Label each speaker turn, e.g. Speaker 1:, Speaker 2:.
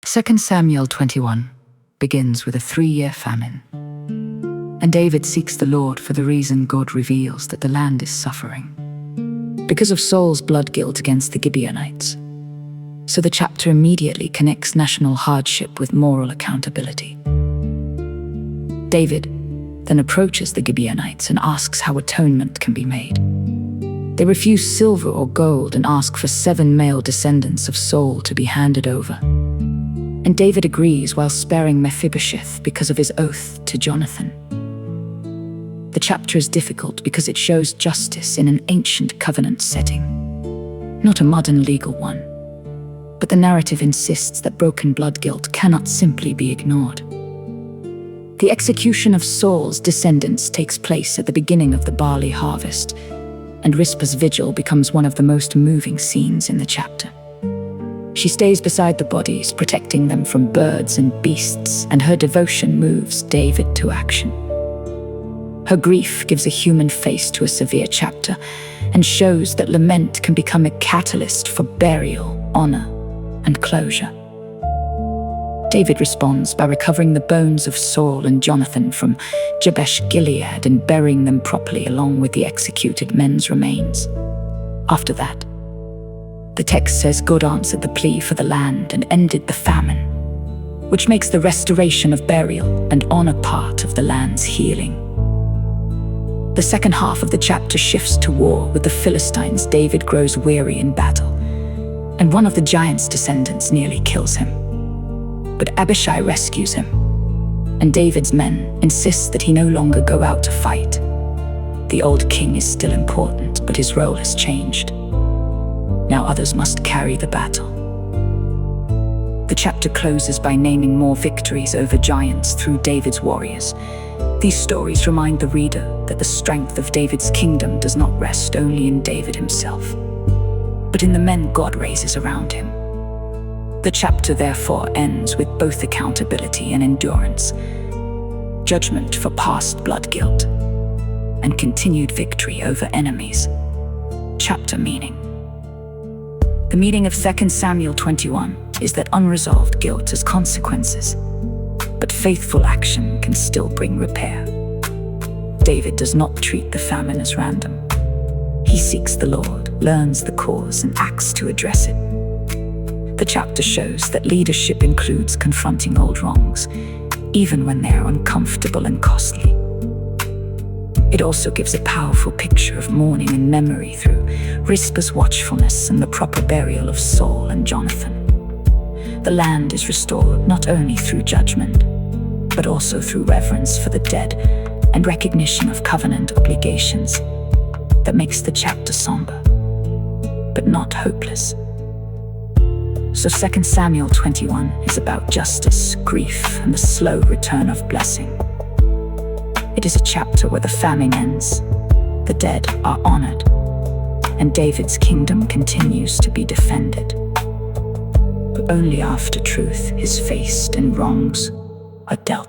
Speaker 1: 2 Samuel 21 begins with a 3-year famine. And David seeks the Lord for the reason God reveals that the land is suffering, because of Saul's blood guilt against the Gibeonites. So the chapter immediately connects national hardship with moral accountability. David then approaches the Gibeonites and asks how atonement can be made. They refuse silver or gold and ask for 7 male descendants of Saul to be handed over. And David agrees while sparing Mephibosheth because of his oath to Jonathan. The chapter is difficult because it shows justice in an ancient covenant setting, not a modern legal one. But the narrative insists that broken blood guilt cannot simply be ignored. The execution of Saul's descendants takes place at the beginning of the barley harvest, and Rizpah's vigil becomes one of the most moving scenes in the chapter. She stays beside the bodies, protecting them from birds and beasts, and her devotion moves David to action. Her grief gives a human face to a severe chapter and shows that lament can become a catalyst for burial, honor, and closure. David responds by recovering the bones of Saul and Jonathan from Jabesh Gilead and burying them properly along with the executed men's remains. After that, the text says God answered the plea for the land and ended the famine, which makes the restoration of burial and honor part of the land's healing. The second half of the chapter shifts to war with the Philistines. David grows weary in battle, and one of the giant's descendants nearly kills him. But Abishai rescues him, and David's men insist that he no longer go out to fight. The old king is still important, but his role has changed. Now others must carry the battle. The chapter closes by naming more victories over giants through David's warriors. These stories remind the reader that the strength of David's kingdom does not rest only in David himself, but in the men God raises around him. The chapter therefore ends with both accountability and endurance, judgment for past blood guilt, and continued victory over enemies. Chapter meaning. The meaning of 2 Samuel 21 is that unresolved guilt has consequences, but faithful action can still bring repair. David does not treat the famine as random. He seeks the Lord, learns the cause, and acts to address it. The chapter shows that leadership includes confronting old wrongs, even when they are uncomfortable and costly. It also gives a powerful picture of mourning and memory through Rizpah's watchfulness and the proper burial of Saul and Jonathan. The land is restored not only through judgment, but also through reverence for the dead and recognition of covenant obligations. That makes the chapter somber, but not hopeless. So 2 Samuel 21 is about justice, grief, and the slow return of blessing. It is a chapter where the famine ends, the dead are honored, and David's kingdom continues to be defended. But only after truth is faced and wrongs are dealt